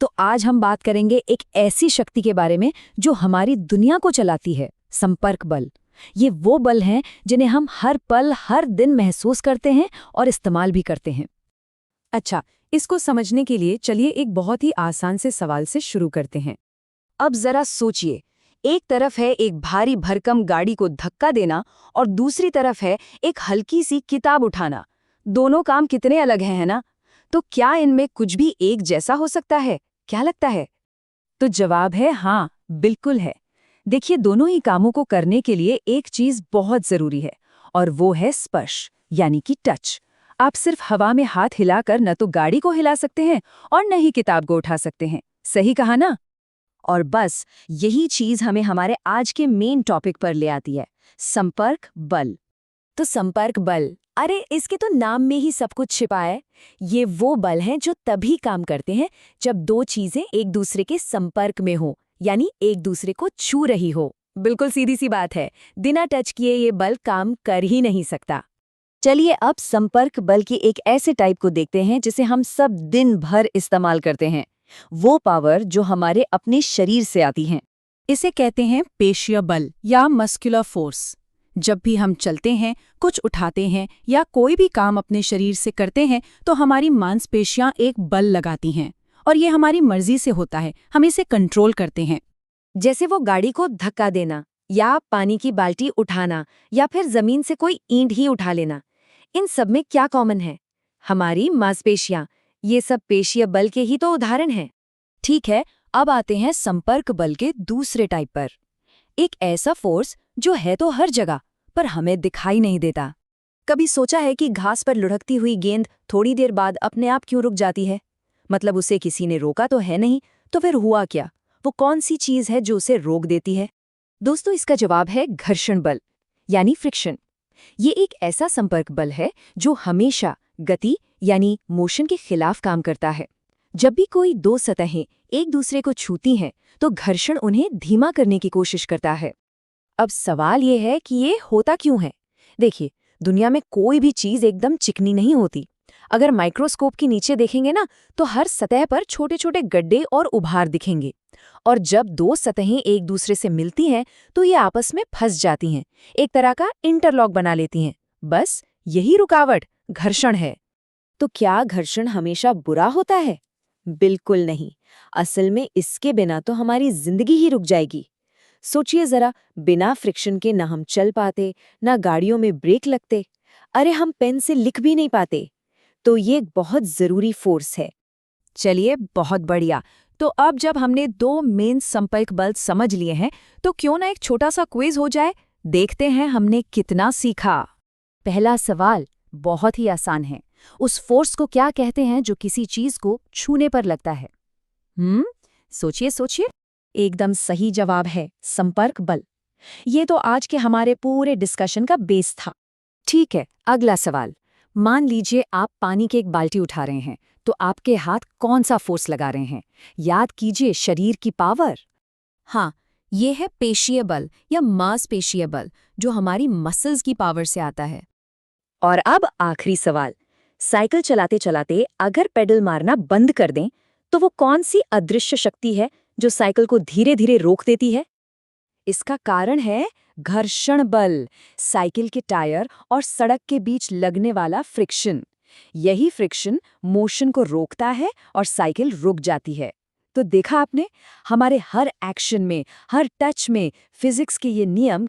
तो आज हम बात करेंगे एक ऐसी शक्ति के बारे में जो हमारी दुनिया को चलाती है, संपर्क बल। ये वो बल हैं जिन्हें हम हर पल हर दिन महसूस करते हैं और इस्तेमाल भी करते हैं। अच्छा, इसको समझने के लिए चलिए एक बहुत ही आसान से सवाल से शुरू करते हैं। अब जरा सोचिए, एक तरफ है एक भारी भरकम गाड़ी को धक्का देना और दूसरी तरफ है एक हल्की सी किताब उठाना। दोनों काम कितने अलग हैं, है ना? तो क्या इनमें कुछ भी एक जैसा हो सकता है? क्या लगता है? तो जवाब है हाँ, बिल्कुल है। देखिए, दोनों ही कामों को करने के लिए एक चीज बहुत जरूरी है, और वो है स्पर्श, यानी कि टच। आप सिर्फ हवा में हाथ हिलाकर न तो गाड़ी को हिला सकते हैं और न ही किताब को उठा सकते हैं। सही कहा ना? और बस यही चीज हमें हमारे आज के मेन टॉपिक पर ले आती है, संपर्क बल। तो संपर्क बल, अरे इसके तो नाम में ही सब कुछ छिपा है। ये वो बल हैं जो तभी काम करते हैं जब दो चीजें एक दूसरे के संपर्क में हो, यानी एक दूसरे को छू रही हो। बिल्कुल सीधी सी बात है, बिना टच किए ये बल काम कर ही नहीं सकता। चलिए अब संपर्क बल की एक ऐसे टाइप को देखते हैं जिसे हम सब दिन भर इस्तेमाल करते हैं। वो पावर जो हमारे अपने शरीर से आती है। इसे कहते हैं पेशीय बल या मस्कुलर फोर्स। जब भी हम चलते हैं, कुछ उठाते हैं या कोई भी काम अपने शरीर से करते हैं तो हमारी मांसपेशियां एक बल लगाती हैं, और ये हमारी मर्जी से होता है। हम इसे कंट्रोल करते हैं। जैसे वो गाड़ी को धक्का देना या पानी की बाल्टी उठाना या फिर जमीन से कोई ईंट ही उठा लेना। इन सब में क्या कॉमन है? हमारी मांसपेशियां। ये सब पेशीय बल के ही तो उदाहरण हैं। ठीक है, अब आते हैं संपर्क बल के दूसरे टाइप पर। एक ऐसा फोर्स जो है तो हर जगह पर हमें दिखाई नहीं देता। कभी सोचा है कि घास पर लुढ़कती हुई गेंद थोड़ी देर बाद अपने आप क्यों रुक जाती है? मतलब उसे किसी ने रोका तो है नहीं, तो फिर हुआ क्या? वो कौन सी चीज है जो उसे रोक देती है? दोस्तों, इसका जवाब है घर्षण बल, यानी फ्रिक्शन। ये एक ऐसा संपर्क बल है जो हमेशा गति यानी मोशन के खिलाफ काम करता है। जब भी कोई दो सतहें एक दूसरे को छूती हैं, तो घर्षण उन्हें धीमा करने की कोशिश करता है। अब सवाल ये है कि ये होता क्यों है? देखिए, दुनिया में कोई भी चीज एकदम चिकनी नहीं होती। अगर माइक्रोस्कोप के नीचे देखेंगे ना, तो हर सतह पर छोटे छोटे गड्ढे और उभार दिखेंगे। और जब दो सतहें एक दूसरे से मिलती हैं, तो ये आपस में फंस जाती हैं, एक तरह का इंटरलॉक बना लेती हैं। बस यही रुकावट घर्षण है। तो क्या घर्षण हमेशा बुरा होता है? बिल्कुल नहीं। असल में इसके बिना तो हमारी जिंदगी ही रुक जाएगी। सोचिए जरा, बिना फ्रिक्शन के न हम चल पाते, न गाड़ियों में ब्रेक लगते, अरे हम पेन से लिख भी नहीं पाते। तो ये एक बहुत जरूरी फोर्स है। चलिए, बहुत बढ़िया। तो अब जब हमने दो मेन संपर्क बल समझ लिए हैं, तो क्यों ना एक छोटा सा क्विज हो जाए। देखते हैं हमने कितना सीखा। पहला सवाल बहुत ही आसान है। उस फोर्स को क्या कहते हैं जो किसी चीज को छूने पर लगता है? सोचिए सोचिए। एकदम सही जवाब है संपर्क बल। ये तो आज के हमारे पूरे डिस्कशन का बेस था। ठीक है, अगला सवाल। मान लीजिए आप पानी की एक बाल्टी उठा रहे हैं, तो आपके हाथ कौन सा फोर्स लगा रहे हैं? याद कीजिए, शरीर की पावर। हाँ, ये है पेशीय बल या मांसपेशीय बल, जो हमारी मसल्स की पावर से आता है। और अब आखिरी सवाल। साइकिल चलाते चलाते अगर पेडल मारना बंद कर दें, तो वो कौन सी अदृश्य शक्ति है जो साइकिल को धीरे धीरे रोक देती है? इसका कारण है घर्षण बल, साइकिल के टायर और सड़क के बीच लगने वाला फ्रिक्शन। यही फ्रिक्शन मोशन को रोकता है और साइकिल रुक जाती है। तो देखा आपने, हमारे हर एक्शन में, हर टच में फिजिक्स के ये नियम